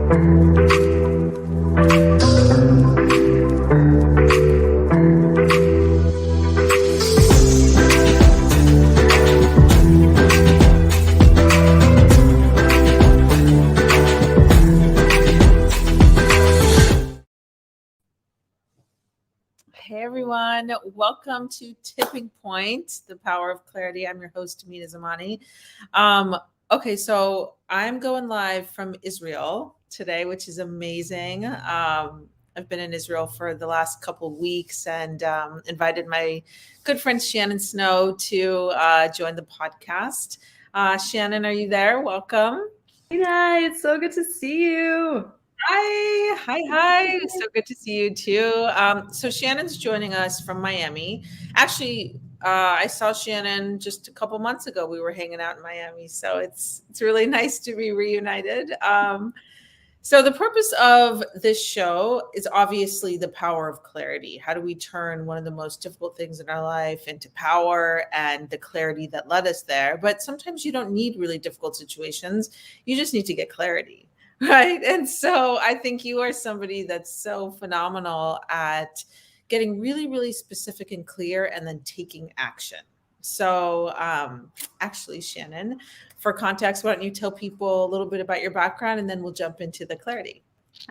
Hey everyone, welcome to Tipping Point, the Power of Clarity. I'm your host, Amina Zamani. Okay, so I'm going live from Israel today, which is amazing. I've been in Israel for the last couple of weeks and invited my good friend Shannon Snow to join the podcast. Shannon, are you there? Welcome. Hi, it's so good to see you. Hi. So good to see you too. So Shannon's joining us from Miami. Actually, I saw Shannon just a couple months ago. We were hanging out in Miami, so it's really nice to be reunited. So the purpose of this show is obviously the power of clarity. How do we turn one of the most difficult things in our life into power and the clarity that led us there? But sometimes you don't need really difficult situations. You just need to get clarity. Right. And so I think you are somebody that's so phenomenal at getting really, really specific and clear and then taking action. So actually, Shannon, for context, why don't you tell people a little bit about your background and then we'll jump into the clarity.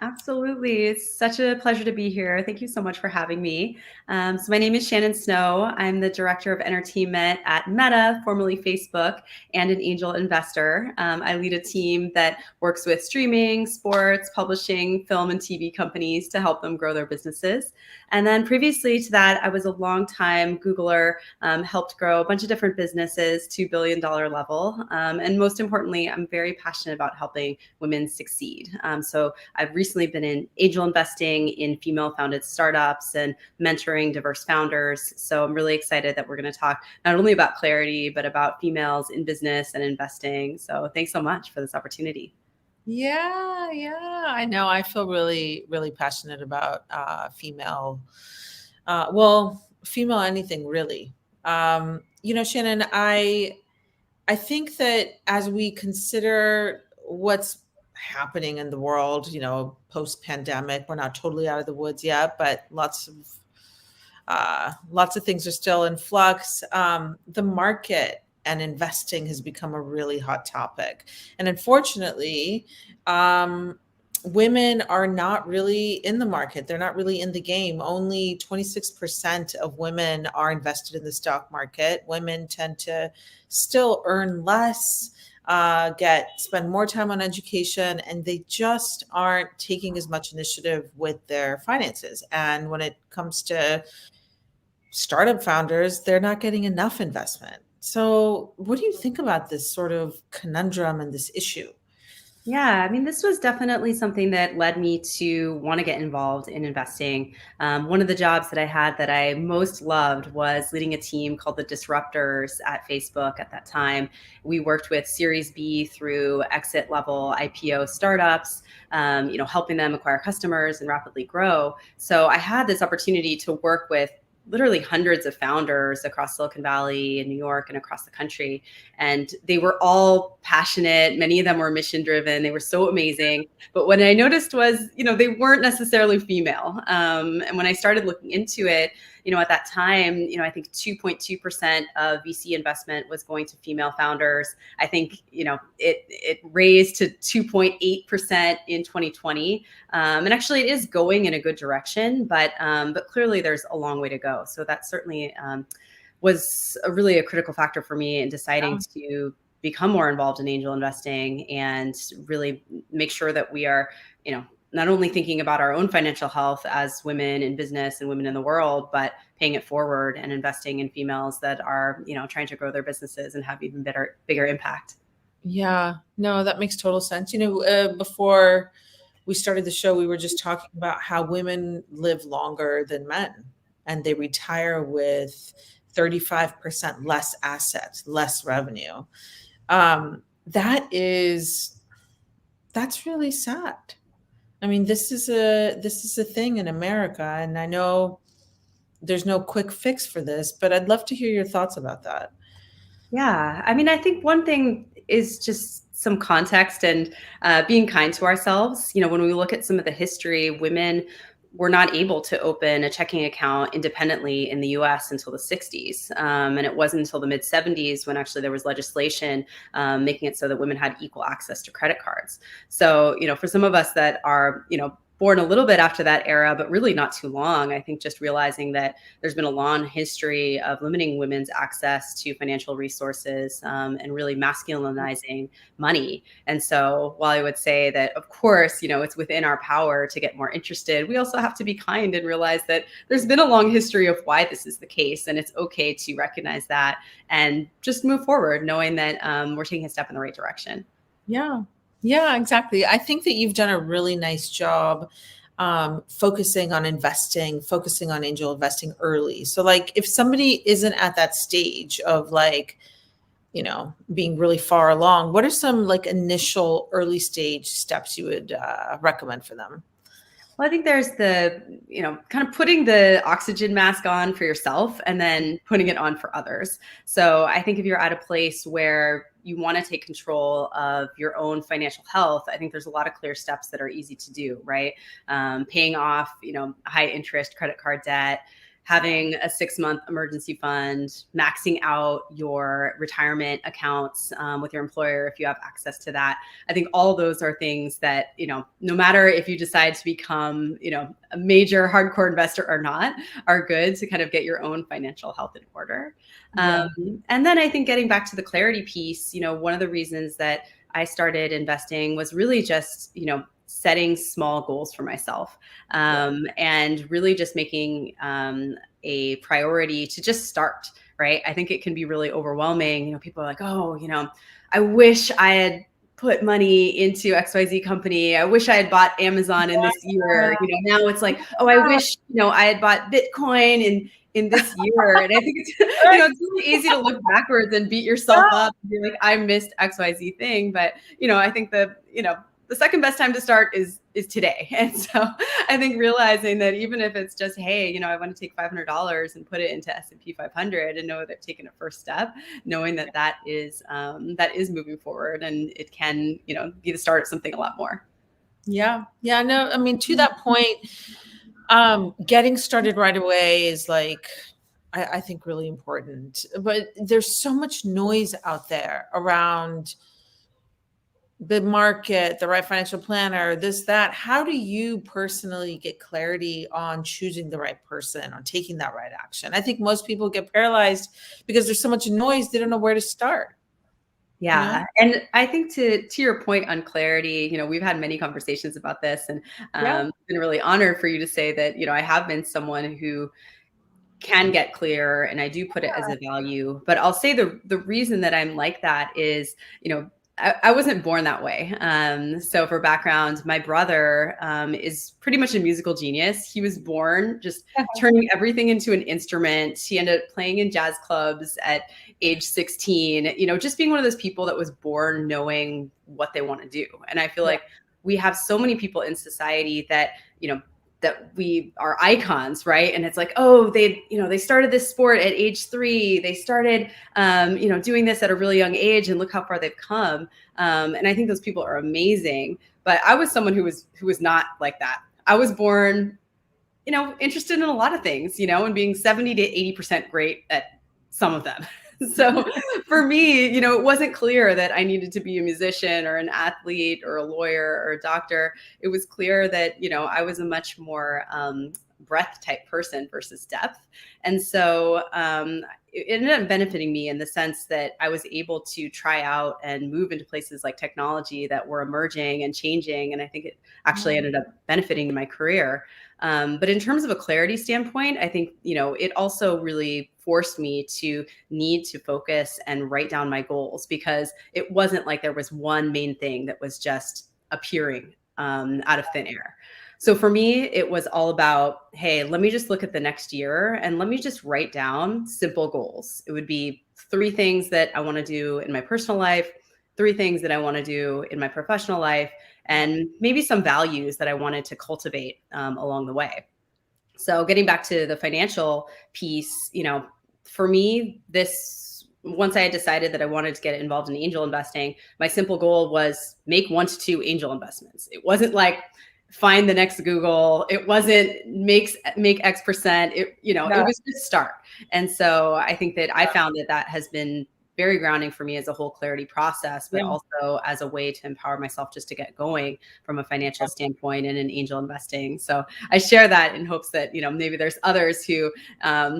Absolutely. It's such a pleasure to be here. Thank you so much for having me. So my name is Shannon Snow. I'm the Director of Entertainment at Meta, formerly Facebook, and an angel investor. I lead a team that works with streaming, sports, publishing, film, and TV companies to help them grow their businesses. And then previously to that, I was a longtime Googler, helped grow a bunch of different businesses to $1 billion level. And most importantly, I'm very passionate about helping women succeed. So I've recently been in angel investing in female-founded startups and mentoring diverse founders. So I'm really excited that we're going to talk not only about clarity, but about females in business and investing. So thanks so much for this opportunity. Yeah, I know. I feel really, really passionate about female anything really. Shannon, I think that as we consider what's happening in the world, post pandemic, we're not totally out of the woods yet, but lots of things are still in flux. The market and investing has become a really hot topic. And unfortunately, women are not really in the market. They're not really in the game. Only 26% of women are invested in the stock market. Women tend to still earn less, spend more time on education, and they just aren't taking as much initiative with their finances. And when it comes to startup founders, they're not getting enough investment. So what do you think about this sort of conundrum and this issue? Yeah, I mean, this was definitely something that led me to want to get involved in investing. One of the jobs that I had that I most loved was leading a team called the Disruptors at Facebook at that time. We worked with Series B through exit level IPO startups, helping them acquire customers and rapidly grow. So I had this opportunity to work with literally hundreds of founders across Silicon Valley and New York and across the country. And they were all passionate. Many of them were mission driven. They were so amazing. But what I noticed was, they weren't necessarily female. And when I started looking into it, at that time, I think 2.2% of VC investment was going to female founders. I think, it raised to 2.8% in 2020. And actually it is going in a good direction, but clearly there's a long way to go. So that certainly was really a critical factor for me in deciding to become more involved in angel investing and really make sure that we are, not only thinking about our own financial health as women in business and women in the world, but paying it forward and investing in females that are, trying to grow their businesses and have even bigger impact. Yeah, no, that makes total sense. Before we started the show, we were just talking about how women live longer than men and they retire with 35% less assets, less revenue. That's really sad. I mean, this is a thing in America, and I know there's no quick fix for this, but I'd love to hear your thoughts about that. Yeah, I mean, I think one thing is just some context and being kind to ourselves, when we look at some of the history, women were not able to open a checking account independently in the US until the 60s. And it wasn't until the mid 70s when actually there was legislation making it so that women had equal access to credit cards. So, for some of us that are, born a little bit after that era, but really not too long, I think just realizing that there's been a long history of limiting women's access to financial resources and really masculinizing money. And so while I would say that, of course, it's within our power to get more interested, we also have to be kind and realize that there's been a long history of why this is the case. And it's okay to recognize that and just move forward, knowing that we're taking a step in the right direction. Yeah. Yeah, exactly. I think that you've done a really nice job focusing on investing, focusing on angel investing early. So like if somebody isn't at that stage of like, being really far along, what are some like initial early stage steps you would recommend for them? Well, I think there's the, kind of putting the oxygen mask on for yourself and then putting it on for others. So I think if you're at a place where you want to take control of your own financial health, I think there's a lot of clear steps that are easy to do, right? Paying off, high interest credit card debt, having a 6-month emergency fund, maxing out your retirement accounts with your employer if you have access to that. I think all those are things that, no matter if you decide to become, a major hardcore investor or not, are good to kind of get your own financial health in order. Yeah. And then I think getting back to the clarity piece, one of the reasons that I started investing was really just, setting small goals for myself and really just making a priority to just start, right? I think it can be really overwhelming. People are like, oh, I wish I had put money into XYZ company. I wish I had bought Amazon in this year. Now it's like, oh, I wish, I had bought Bitcoin in this year. And I think it's, it's really easy to look backwards and beat yourself up and be like, I missed XYZ thing. But, I think the second best time to start is today. And so I think realizing that even if it's just, hey, I want to take $500 and put it into S&P 500 and know that I've taken a first step, knowing that is moving forward and it can, be the start of something a lot more. Yeah. Yeah. No, I mean, to that point, getting started right away is like, I think really important, but there's so much noise out there around the market, the right financial planner, this, that. How do you personally get clarity on choosing the right person, on taking that right action? I think most people get paralyzed because there's so much noise, they don't know where to start. Yeah. And I think to your point on clarity, we've had many conversations about this and been really honored for you to say that, I have been someone who can get clear and I do put it as a value. But I'll say the reason that I'm like that is, I wasn't born that way. So for background, my brother is pretty much a musical genius. He was born just turning everything into an instrument. He ended up playing in jazz clubs at age 16, just being one of those people that was born knowing what they want to do. And I feel like we have so many people in society that, that we are icons, right? And it's like, oh, they started this sport at age 3. They started, doing this at a really young age, and look how far they've come. And I think those people are amazing. But I was someone who was not like that. I was born, interested in a lot of things, and being 70 to 80% great at some of them. So for me, it wasn't clear that I needed to be a musician or an athlete or a lawyer or a doctor. It was clear that, I was a much more breadth type person versus depth. And so it ended up benefiting me in the sense that I was able to try out and move into places like technology that were emerging and changing. And I think it actually ended up benefiting my career. But in terms of a clarity standpoint, I think, it also really forced me to need to focus and write down my goals because it wasn't like there was one main thing that was just appearing out of thin air. So for me, it was all about, hey, let me just look at the next year and let me just write down simple goals. It would be 3 things that I want to do in my personal life, 3 things that I want to do in my professional life, and maybe some values that I wanted to cultivate along the way. So getting back to the financial piece, for me, this once I had decided that I wanted to get involved in angel investing, my simple goal was make 1 to 2 angel investments. It wasn't like find the next Google. It wasn't make X percent. It Yeah. was just start. And so I think that I found that that has been very grounding for me as a whole clarity process, but Yeah. also as a way to empower myself just to get going from a financial standpoint and in angel investing. So I share that in hopes that, maybe there's others who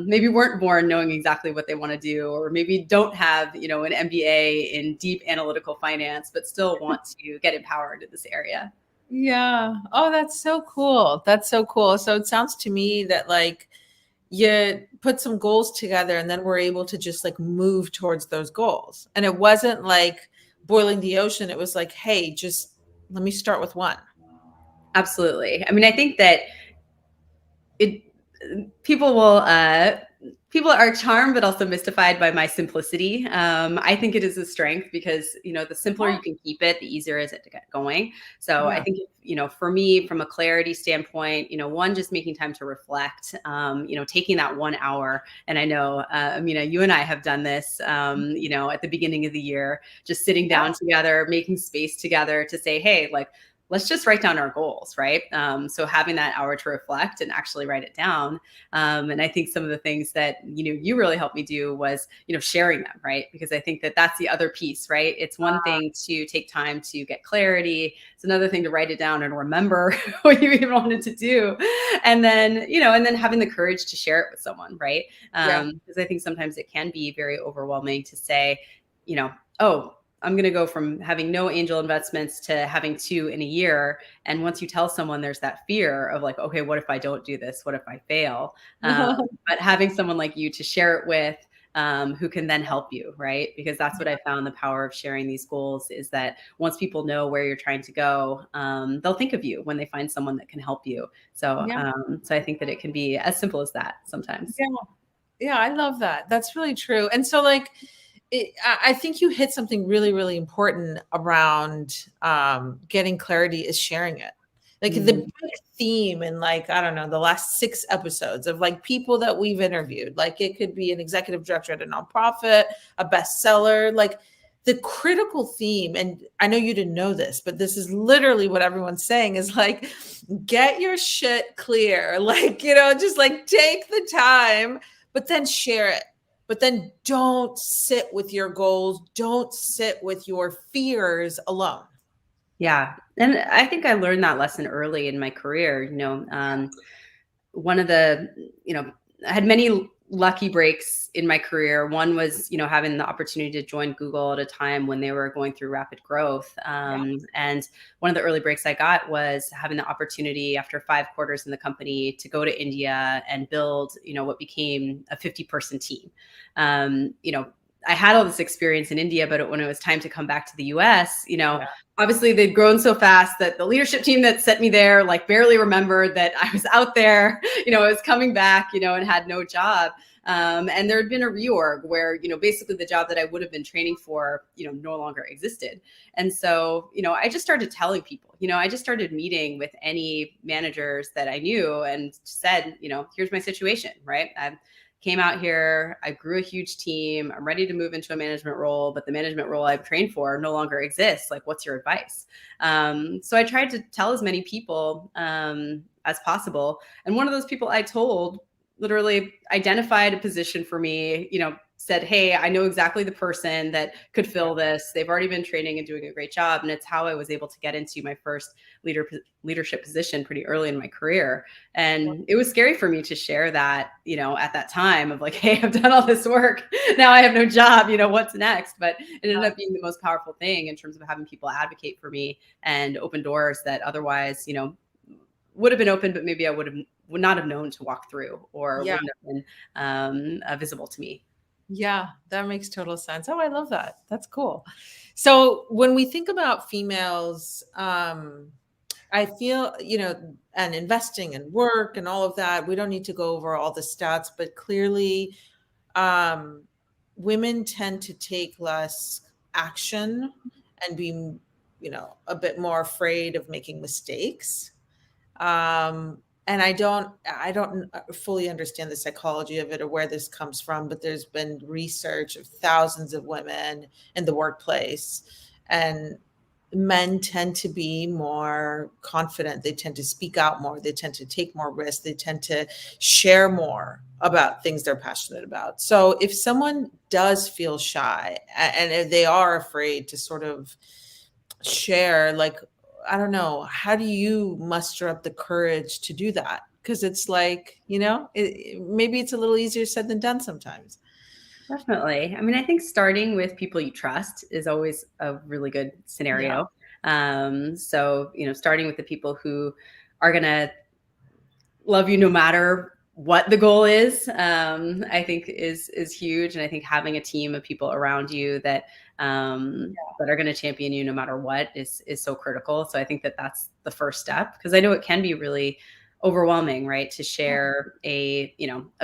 maybe weren't born knowing exactly what they want to do, or maybe don't have, an MBA in deep analytical finance, but still want to get empowered in this area. Yeah. Oh, that's so cool. That's so cool. So it sounds to me that like you put some goals together and then we're able to just like move towards those goals. And it wasn't like boiling the ocean. It was like, hey, just let me start with one. Absolutely. I mean, I think that it people will people are charmed but also mystified by my simplicity. I think it is a strength because the simpler you can keep it, the easier is it to get going. So I Yeah. think for me, from a clarity standpoint, one, just making time to reflect, taking that 1 hour. And I know Amina, you and I have done this at the beginning of the year, just sitting down together, making space together to say, hey, like, let's just write down our goals, right? So having that hour to reflect and actually write it down. And I think some of the things that, you really helped me do was, sharing them, right? Because I think that that's the other piece, right? It's one thing to take time to get clarity. It's another thing to write it down and remember what you even wanted to do. And then, and then having the courage to share it with someone, right? Yeah. Because I think sometimes it can be very overwhelming to say, oh, I'm going to go from having no angel investments to having 2 in a year. And once you tell someone, there's that fear of like, okay, what if I don't do this? What if I fail? But having someone like you to share it with, who can then help you, right? Because that's what I found the power of sharing these goals is that once people know where you're trying to go, they'll think of you when they find someone that can help you. So, Yeah. so I think that it can be as simple as that sometimes. Yeah. Yeah. I love that. That's really true. And so like, I think you hit something really, really important around getting clarity is sharing it. Like the Mhm. big theme in like, I don't know, the last 6 episodes of like people that we've interviewed, like it could be an executive director at a nonprofit, a bestseller, like the critical theme, and I know you didn't know this, but this is literally what everyone's saying is like, get your shit clear. Like, just like take the time, but then share it, but then don't sit with your goals. Don't sit with your fears alone. Yeah. And I think I learned that lesson early in my career. One of the, I had many lucky breaks in my career. One was, having the opportunity to join Google at a time when they were going through rapid growth. Yeah. And one of the early breaks I got was having the opportunity after 5 quarters in the company to go to India and build, what became a 50-person team. I had all this experience in India, but when it was time to come back to the US, Yeah. obviously they'd grown so fast that the leadership team that sent me there like barely remembered that I was out there, I was coming back, and had no job. And there had been a reorg where, basically the job that I would have been training for, no longer existed. And so, I just started telling people, I just started meeting with any managers that I knew and said, here's my situation, right? I came out here, I grew a huge team. I'm ready to move into a management role, but the management role I've trained for no longer exists. Like, what's your advice? So I tried to tell as many people as possible. And one of those people I told literally identified a position for me, said, hey, I know exactly the person that could fill this. They've already been training and doing a great job. And it's how I was able to get into my first leadership position pretty early in my career. And it was scary for me to share that, at that time of like, hey, I've done all this work. Now I have no job, what's next? But it ended up being the most powerful thing in terms of having people advocate for me and open doors that otherwise, would have been open, but maybe I would not have known to walk through or Yeah. wouldn't have been visible to me. Yeah. That makes total sense. Oh, I love that. That's cool. So when we think about females, I feel, and investing and work and all of that, we don't need to go over all the stats, but clearly um, women tend to take less action and be, a bit more afraid of making mistakes. Um, and I don't fully understand the psychology of it or where this comes from, but there's been research of thousands of women in the workplace, and men tend to be more confident. They tend to speak out more. They tend to take more risks. They tend to share more about things they're passionate about. So if someone does feel shy and if they are afraid to sort of share, like, I don't know, how do you muster up the courage to do that? Because it's like, maybe it's a little easier said than done sometimes. Definitely. I mean, I think starting with people you trust is always a really good Yeah. scenario. So, starting with the people who are going to love you no matter what the goal is, I think is huge. And I think having a team of people around you that are going to champion you no matter what is so critical. So I think that's the first step, because I know it can be really overwhelming, right, to share a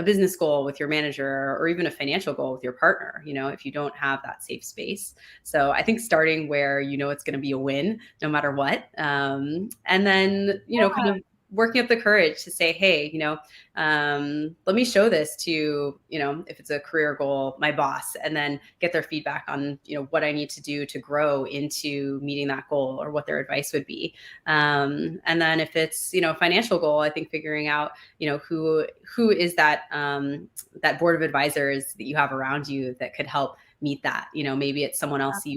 business goal with your manager, or even a financial goal with your partner, if you don't have that safe space. So I think starting where it's going to be a win no matter what, and then kind of working up the courage to say, hey, let me show this to, if it's a career goal, my boss, and then get their feedback on, what I need to do to grow into meeting that goal, or what their advice would be. And then if it's, a financial goal, I think figuring out, who is that board of advisors that you have around you that could help meet that. Maybe it's someone else that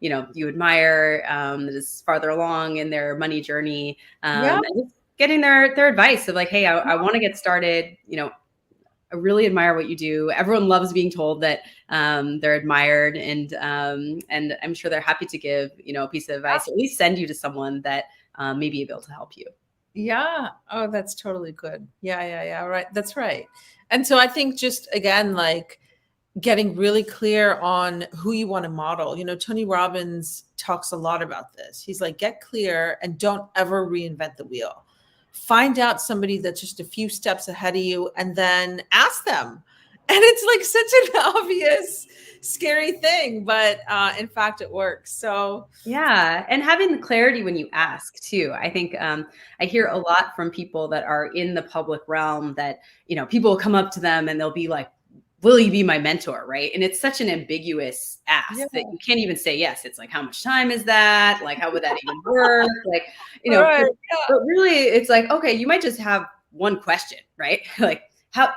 you admire, that is farther along in their money journey, Yeah. and just getting their advice of like, hey, I want to get started. I really admire what you do. Everyone loves being told that they're admired, and I'm sure they're happy to give a piece of advice, or at least send you to someone that may be able to help you. Yeah. Oh, that's totally good. Yeah, yeah, yeah. Right. That's right. And so I think, just again, like, getting really clear on who you want to model. Tony Robbins talks a lot about this. He's like, get clear and don't ever reinvent the wheel. Find out somebody that's just a few steps ahead of you and then ask them. And it's like such an obvious, scary thing, but in fact, it works. So, Yeah, and having the clarity when you ask too. I think I hear a lot from people that are in the public realm that people will come up to them and they'll be like, "Will you be my mentor?" Right? And it's such an ambiguous yeah. ask that you can't even say yes. It's like, how much time is that? Like, how would that even work? Like, All right. but really, it's like, okay, you might just have one question, right? Like, how,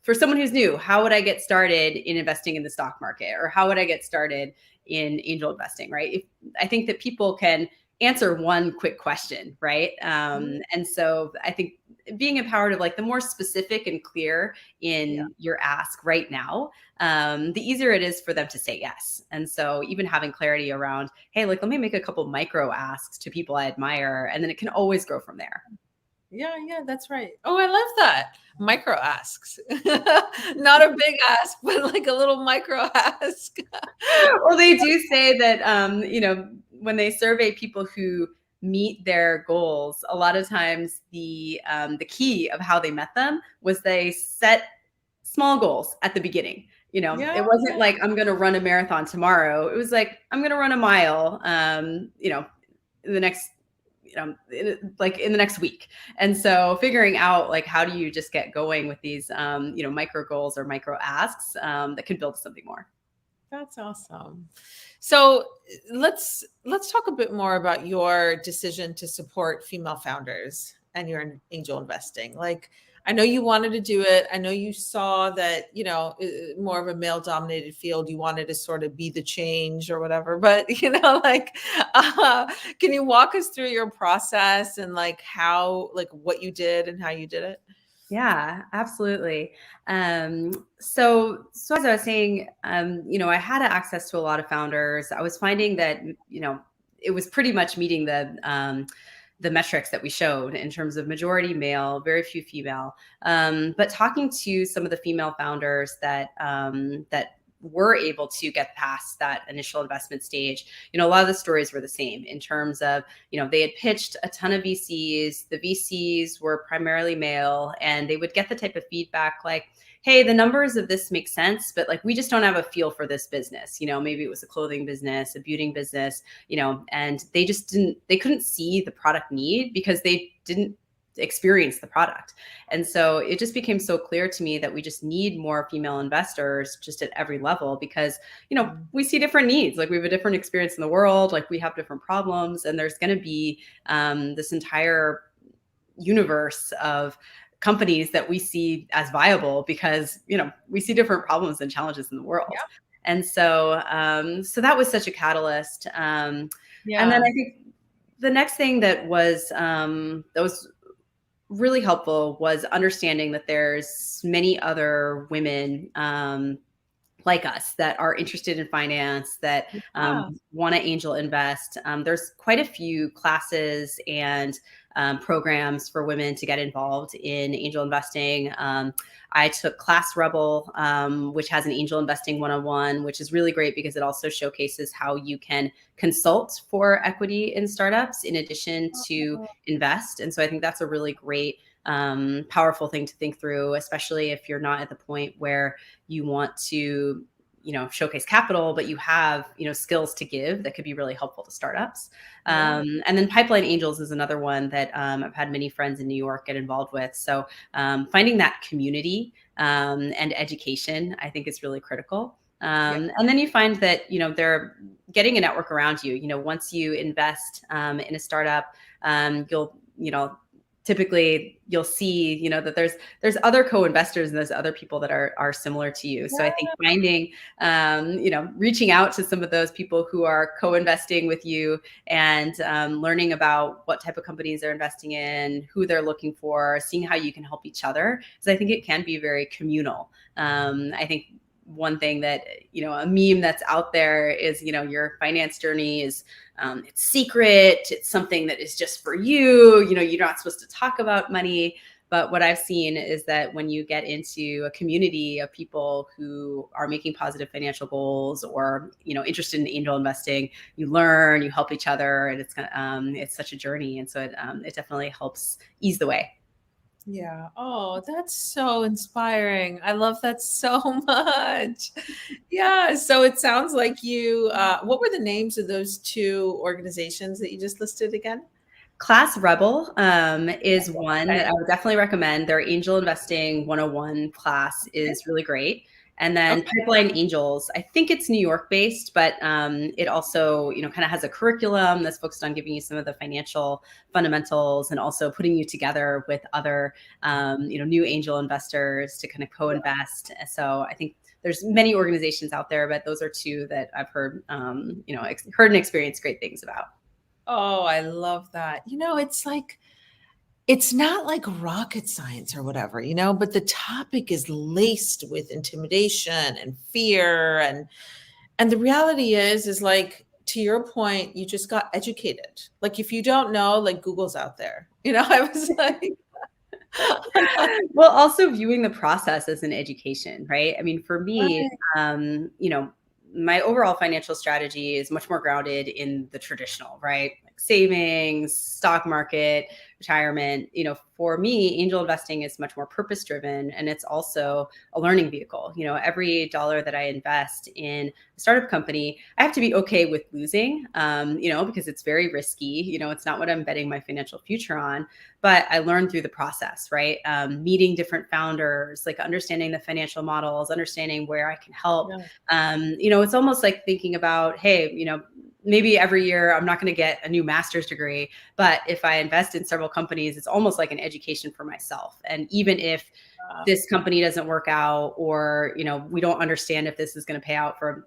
for someone who's new, how would I get started in investing in the stock market, or how would I get started in angel investing, right? I think that people can answer one quick question, right? And so I think being empowered of like the more specific and clear Yeah. in your ask right now, the easier it is for them to say yes. And so even having clarity around, hey, like, let me make a couple micro asks to people I admire, and then it can always grow from there. Yeah, yeah, that's right. Oh, I love that. Micro asks. Not a big ask, but like a little micro ask. Well, they do say that, when they survey people who meet their goals, a lot of times the key of how they met them was they set small goals at the beginning. Yeah, It wasn't yeah. like, I'm going to run a marathon tomorrow. It was like, I'm going to run a mile, in the next, like in the next week. And so figuring out like, how do you just get going with these, micro goals or micro asks that could build something more. That's awesome. So let's talk a bit more about your decision to support female founders and your angel investing. Like, I know you wanted to do it. I know you saw that, more of a male dominated field. You wanted to sort of be the change or whatever. But, like, can you walk us through your process and like how, like what you did and how you did it? Yeah, absolutely. So as I was saying, I had access to a lot of founders. I was finding that, it was pretty much meeting the metrics that we showed in terms of majority male, very few female. But talking to some of the female founders that were able to get past that initial investment stage, a lot of the stories were the same in terms of, they had pitched a ton of VCs. The VCs were primarily male, and they would get the type of feedback like, hey, the numbers of this make sense, but like, we just don't have a feel for this business. Maybe it was a clothing business, a beauty business, and they couldn't see the product need because they didn't experience the product. And so it just became so clear to me that we just need more female investors just at every level, because, Mm. we see different needs. Like, we have a different experience in the world, like we have different problems, and there's going to be this entire universe of companies that we see as viable because we see different problems and challenges in the world. Yeah. And so so that was such a catalyst. And then Yeah. I think the next thing that was really helpful was understanding that there's many other women like us that are interested in finance, that Yeah. want to angel invest. There's quite a few classes and programs for women to get involved in angel investing. I took Class Rebel, which has an angel investing 101, which is really great because it also showcases how you can consult for equity in startups in addition to Oh, invest. And so I think that's a really great, powerful thing to think through, especially if you're not at the point where you want to showcase capital, but you have skills to give that could be really helpful to startups. yeah. And then Pipeline Angels is another one that I've had many friends in New York get involved with. So finding that community and education, I think, is really critical. Yeah. And then you find that they're getting a network around you. Once you invest in a startup, typically you'll see that there's other co-investors and there's other people that are similar to you. So I think finding reaching out to some of those people who are co-investing with you and learning about what type of companies they're investing in, who they're looking for, seeing how you can help each other, because I think it can be very communal. I think one thing that a meme that's out there is your finance journey is it's secret, it's something that is just for you, you're not supposed to talk about money. But what I've seen is that when you get into a community of people who are making positive financial goals or interested in angel investing, you learn, you help each other, and it's such a journey. And so it definitely helps ease the way. Yeah. Oh, that's so inspiring. I love that so much. Yeah. So it sounds like what were the names of those two organizations that you just listed again? Class Rebel is one that Okay. I would definitely recommend. Their Angel Investing 101 class is really great. And then Okay. Pipeline Angels, I think it's New York based, but it also, kind of has a curriculum that's focused on giving you some of the financial fundamentals and also putting you together with other, new angel investors to kind of co-invest. So I think there's many organizations out there, but those are two that I've heard, heard and experienced great things about. Oh, I love that. It's like it's not like rocket science or whatever, but the topic is laced with intimidation and fear and the reality is like to your point, you just got educated. Like if you don't know, like Google's out there. I was like Well, also viewing the process as an education, right? I mean, for me, right. my overall financial strategy is much more grounded in the traditional, right? Like savings, stock market, retirement. For me, angel investing is much more purpose driven, and it's also a learning vehicle. Every dollar that I invest in a startup company, I have to be okay with losing, because it's very risky. It's not what I'm betting my financial future on, but I learned through the process, right? Meeting different founders, like understanding the financial models, understanding where I can help. Yeah. It's almost like thinking about, hey, maybe every year I'm not going to get a new master's degree, but if I invest in several companies, it's almost like an education for myself. And even if this company doesn't work out, or we don't understand if this is going to pay out for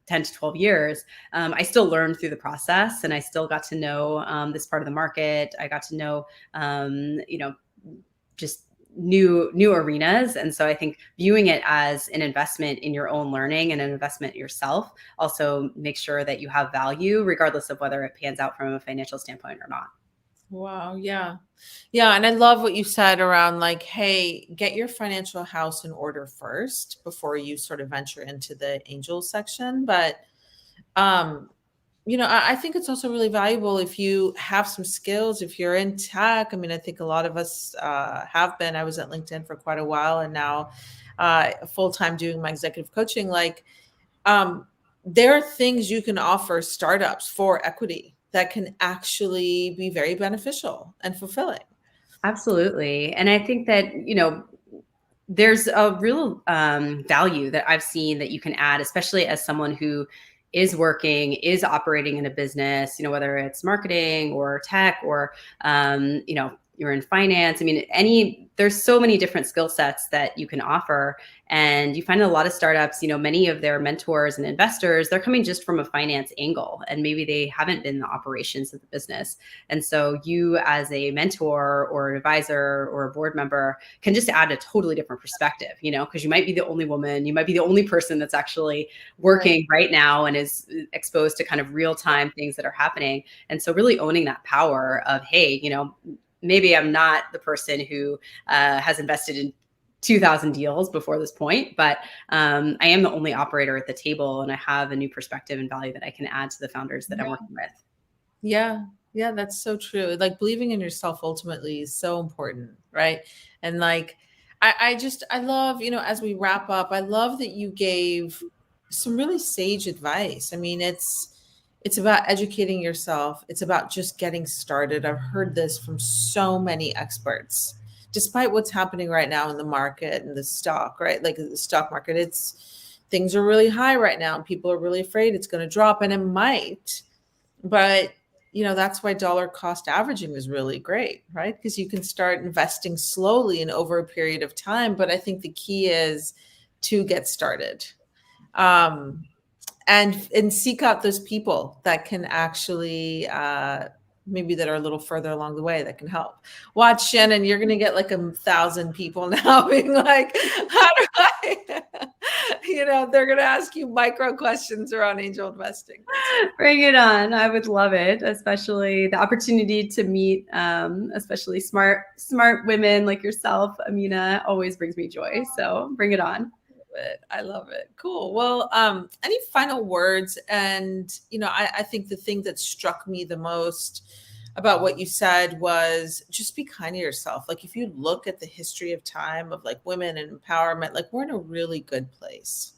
10 to 12 years, I still learned through the process, and I still got to know this part of the market. I got to know, just new arenas. And so I think viewing it as an investment in your own learning and an investment in yourself also makes sure that you have value, regardless of whether it pans out from a financial standpoint or not. Wow. Yeah. Yeah. And I love what you said around like, hey, get your financial house in order first before you sort of venture into the angel section. But um, I think it's also really valuable if you have some skills, if you're in tech. I mean, I think a lot of us have been. I was at LinkedIn for quite a while and now full time doing my executive coaching. Like, um, there are things you can offer startups for equity that can actually be very beneficial and fulfilling. Absolutely. And I think that, there's a real value that I've seen that you can add, especially as someone who is working, is operating in a business, whether it's marketing or tech or, you're in finance. I mean, there's so many different skill sets that you can offer. And you find a lot of startups, many of their mentors and investors, they're coming just from a finance angle, and maybe they haven't been in the operations of the business. And so you, as a mentor or an advisor or a board member, can just add a totally different perspective, because you might be the only woman, you might be the only person that's actually working right now and is exposed to kind of real time things that are happening. And so really owning that power of, hey, maybe I'm not the person who has invested in 2,000 deals before this point, but I am the only operator at the table, and I have a new perspective and value that I can add to the founders that I'm working with. Yeah. Yeah, that's so true. Like believing in yourself ultimately is so important, right? And like I love, as we wrap up, I love that you gave some really sage advice. I mean, it's about educating yourself. It's about just getting started. I've heard this from so many experts. Despite what's happening right now in the market and the stock, right? Like the stock market, things are really high right now and people are really afraid it's going to drop, and it might. But that's why dollar cost averaging is really great, right? Because you can start investing slowly and over a period of time. But I think the key is to get started. Um, and seek out those people that can actually maybe that are a little further along the way that can help. Watch, Shannon, you're going to get like 1,000 people now being like, how do I they're going to ask you micro questions around angel investing. Bring it on. I would love it, especially the opportunity to meet especially smart women like yourself, Amina, always brings me joy. So bring it on. I love it. Cool. Well, any final words? And, I think the thing that struck me the most about what you said was just be kind to yourself. Like if you look at the history of time of like women and empowerment, like we're in a really good place.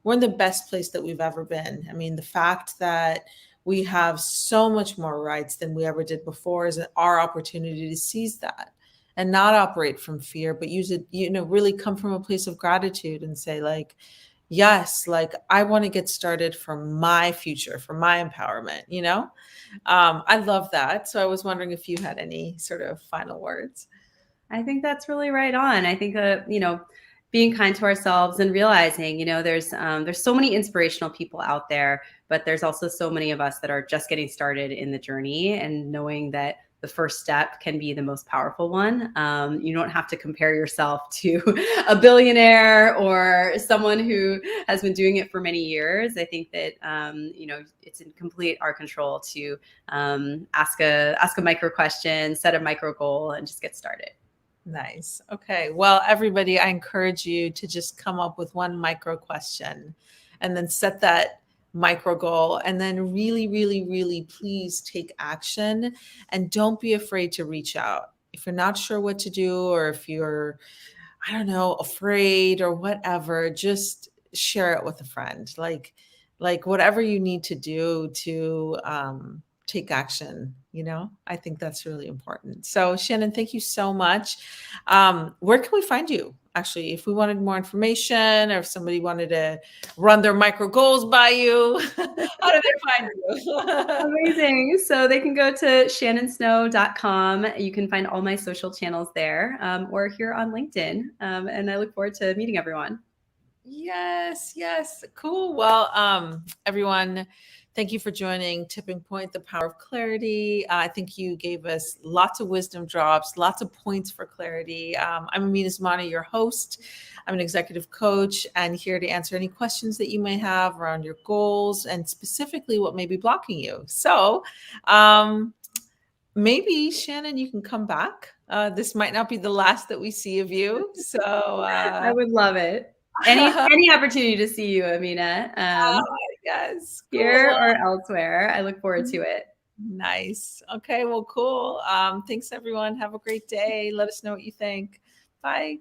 We're in the best place that we've ever been. I mean, the fact that we have so much more rights than we ever did before is our opportunity to seize that and not operate from fear, but use it, really come from a place of gratitude and say like, yes, like I want to get started for my future, for my empowerment, I love that. So I was wondering if you had any sort of final words. I think that's really right on. I think that, being kind to ourselves and realizing, there's so many inspirational people out there, but there's also so many of us that are just getting started in the journey, and knowing that the first step can be the most powerful one. You don't have to compare yourself to a billionaire or someone who has been doing it for many years. I think that, it's in complete our control to ask a micro question, set a micro goal, and just get started. Nice. Okay. Well, everybody, I encourage you to just come up with one micro question and then set that micro goal, and then really, really, really please take action, and don't be afraid to reach out. If you're not sure what to do, or if you're, I don't know, afraid or whatever, just share it with a friend. Like whatever you need to do to take action, I think that's really important. So Shannon, thank you so much. Where can we find you? Actually, if we wanted more information, or if somebody wanted to run their micro goals by you, how do they find you? Amazing. So they can go to shannonsnow.com. You can find all my social channels there, or here on LinkedIn. And I look forward to meeting everyone. Yes. Cool. Well, everyone, thank you for joining Tipping Point, the Power of Clarity. I think you gave us lots of wisdom drops, lots of points for clarity. I'm Amina Zamani, your host. I'm an executive coach and here to answer any questions that you may have around your goals and specifically what may be blocking you. So maybe, Shannon, you can come back. This might not be the last that we see of you. So I would love it. Any opportunity to see you, Amina, yes, here cool. or elsewhere. I look forward to it. Nice. Okay, well, cool. Thanks, everyone. Have a great day. Let us know what you think. Bye.